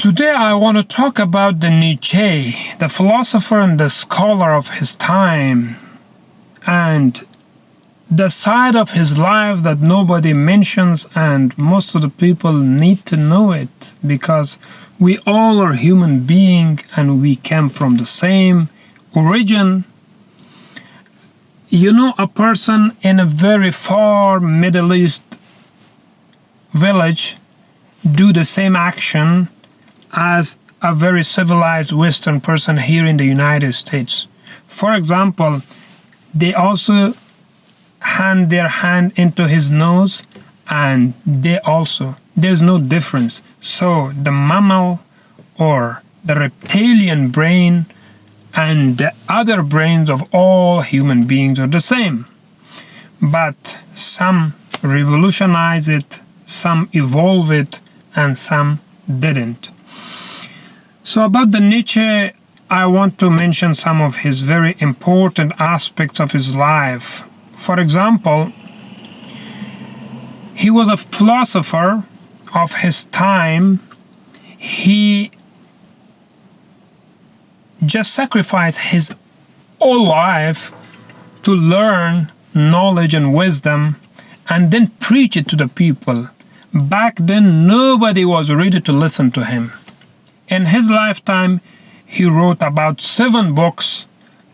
Today I want to talk about the Nietzsche, the philosopher and the scholar of his time, and the side of his life that nobody mentions, and most of the people need to know it because we all are human beings and we came from the same origin. You know, a person in a very far Middle East village do the same action as a very civilized Western person here in the United States. For example, they also hand their hand into his nose, and there's no difference. So the mammal or the reptilian brain and the other brains of all human beings are the same. But some revolutionize it, some evolve it, and some didn't. So about the Nietzsche, I want to mention some of his very important aspects of his life. For example, he was a philosopher of his time. He just sacrificed his whole life to learn knowledge and wisdom and then preach it to the people. Back then, nobody was ready to listen to him. In his lifetime, he wrote about 7 books,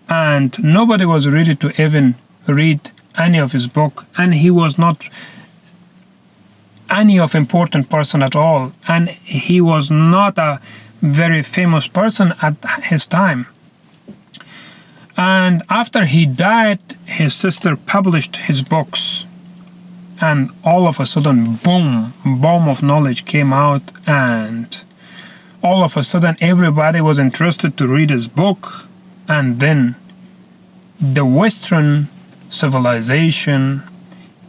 and nobody was ready to even read any of his book, and he was not any of important person at all, and he was not a very famous person at his time. And after he died, his sister published his books, and all of a sudden, boom, bomb of knowledge came out, and all of a sudden everybody was interested to read his book. And then the Western civilization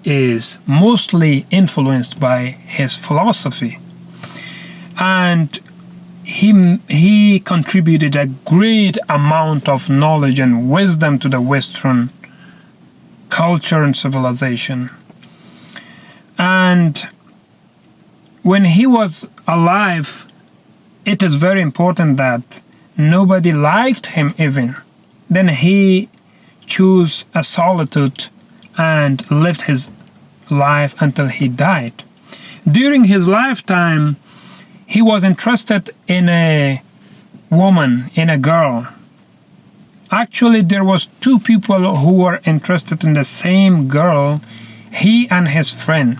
is mostly influenced by his philosophy, and he contributed a great amount of knowledge and wisdom to the Western culture and civilization. And when he was alive, it is very important that nobody liked him even. Then he chose a solitude and lived his life until he died. During his lifetime, he was interested in a woman, in a girl. Actually, there was 2 people who were interested in the same girl, he and his friend.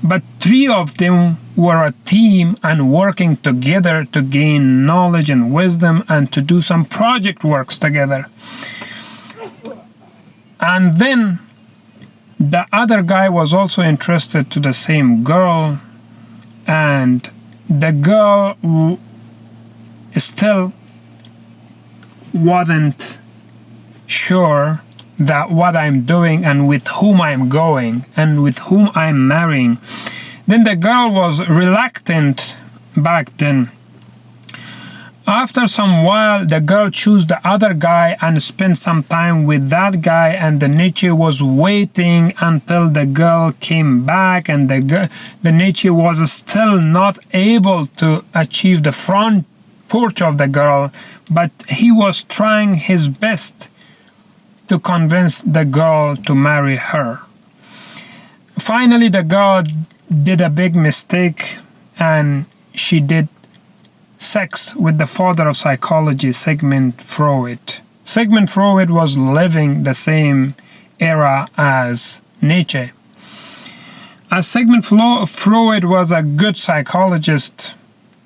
But 3 of them were a team and working together to gain knowledge and wisdom and to do some project works together. And then the other guy was also interested to the same girl, and the girl still wasn't sure that what I'm doing and with whom I'm going and with whom I'm marrying. Then the girl was reluctant back then. After some while, the girl chose the other guy and spent some time with that guy, and the Nietzsche was waiting until the girl came back, and the Nietzsche was still not able to achieve the front porch of the girl, but he was trying his best to convince the girl to marry her. Finally, the girl did a big mistake, and she did sex with the father of psychology, Sigmund Freud. Sigmund Freud was living the same era as Nietzsche. As Sigmund Freud was a good psychologist,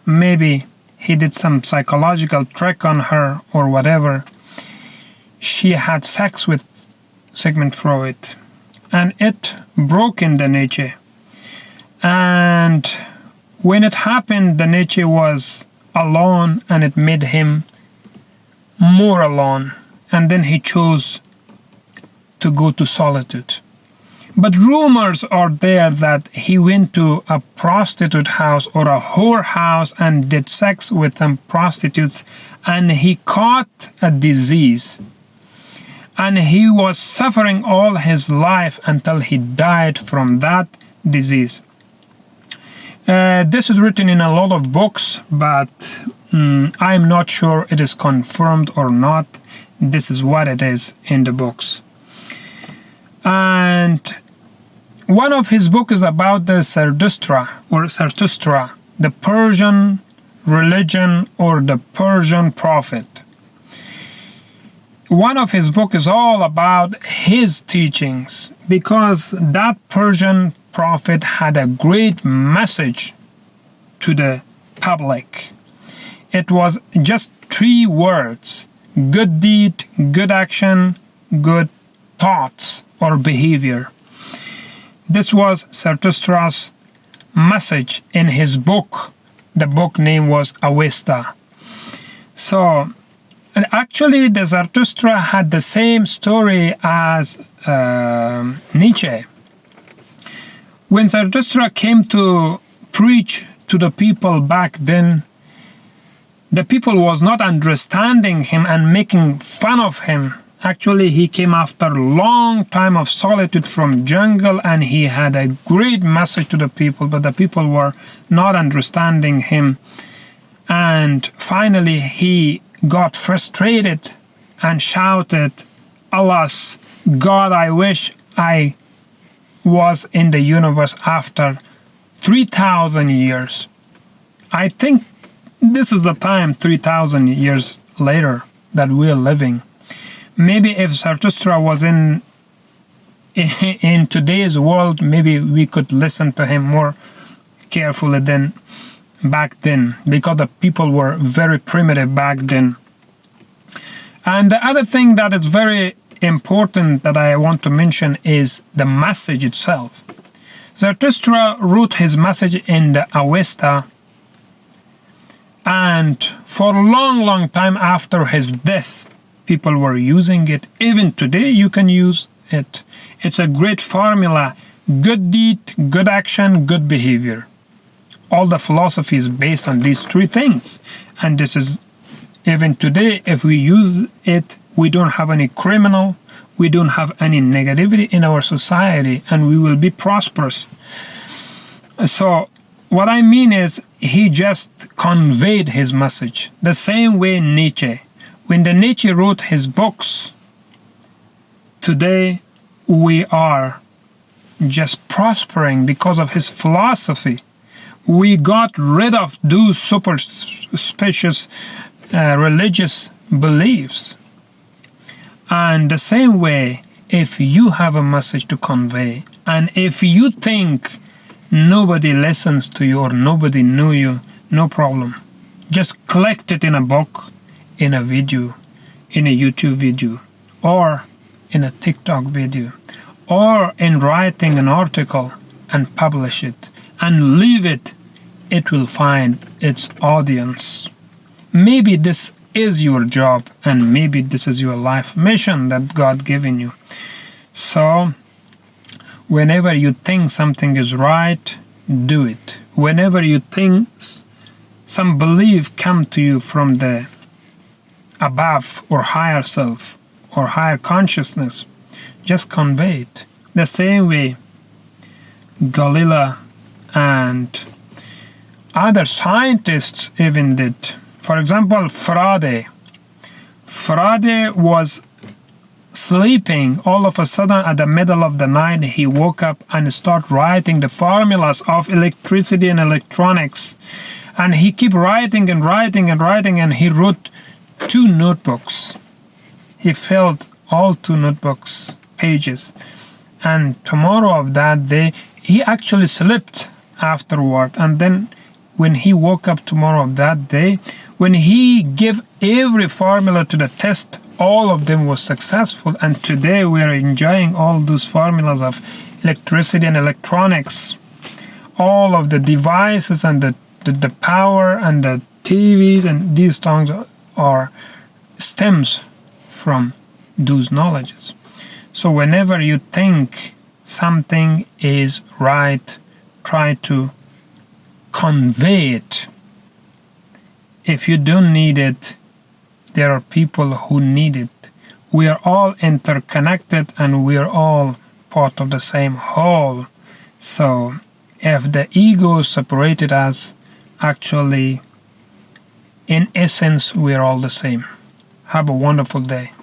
maybe he did some psychological trick on her or whatever, she had sex with Sigmund Freud, and it broke in the Nietzsche. And when it happened, the Nietzsche was alone, and it made him more alone, and then he chose to go to solitude. But rumors are there that he went to a prostitute house or a whore house and did sex with some prostitutes, and he caught a disease, and he was suffering all his life until he died from that disease. This is written in a lot of books, but I'm not sure it is confirmed or not. This is what it is in the books. And one of his books is about the Zarathustra, the Persian religion or the Persian prophet. One of his books is all about his teachings, because that Persian prophet had a great message to the public. It was just 3 words: good deed, good action, good thoughts or behavior. This was Zarathustra's message in his book. The book name was Avesta. So, and actually, the Zarathustra had the same story as Nietzsche. When Zarathustra came to preach to the people back then, the people was not understanding him and making fun of him. Actually, he came after a long time of solitude from jungle, and he had a great message to the people, but the people were not understanding him. And finally, he got frustrated and shouted, "Alas, God, I wish I was in the universe after 3,000 years. I think this is the time 3,000 years later that we're living. Maybe if Zarathustra was in today's world, maybe we could listen to him more carefully than back then, because the people were very primitive back then. And the other thing that is very important that I want to mention is the message itself. Zarathustra wrote his message in the Avesta, and for a long time after his death, people were using it. Even today you can use it. It's a great formula: good deed, good action, good behavior. All the philosophy is based on these 3 things. And this is, even today, if we use it, we don't have any criminal, we don't have any negativity in our society, and we will be prosperous. So what I mean is, he just conveyed his message. The same way Nietzsche. When the Nietzsche wrote his books, today we are just prospering because of his philosophy. We got rid of those superstitious religious beliefs. And the same way, if you have a message to convey, and if you think nobody listens to you or nobody knew you, no problem. Just collect it in a book, in a video, in a YouTube video, or in a TikTok video, or in writing an article and publish it and leave it. It will find its audience. Maybe this is your job, and maybe this is your life mission that God given you. So whenever you think something is right, do it. Whenever you think some belief come to you from the above or higher self or higher consciousness, just convey it. The same way Galileo and other scientists even did. For example, Friday was sleeping. All of a sudden, at the middle of the night, he woke up and started writing the formulas of electricity and electronics. And he kept writing and writing and writing, and he wrote 2 notebooks. He filled all 2 notebooks pages. And tomorrow of that day, he actually slept afterward. And then when he woke up tomorrow of that day, when he gave every formula to the test, all of them was successful. And today we are enjoying all those formulas of electricity and electronics. All of the devices and the power and the TVs and these things are stems from those knowledges. So whenever you think something is right, try to convey it. If you don't need it, there are people who need it. We are all interconnected and we are all part of the same whole. So if the ego separated us, actually, in essence, we're all the same. Have a wonderful day.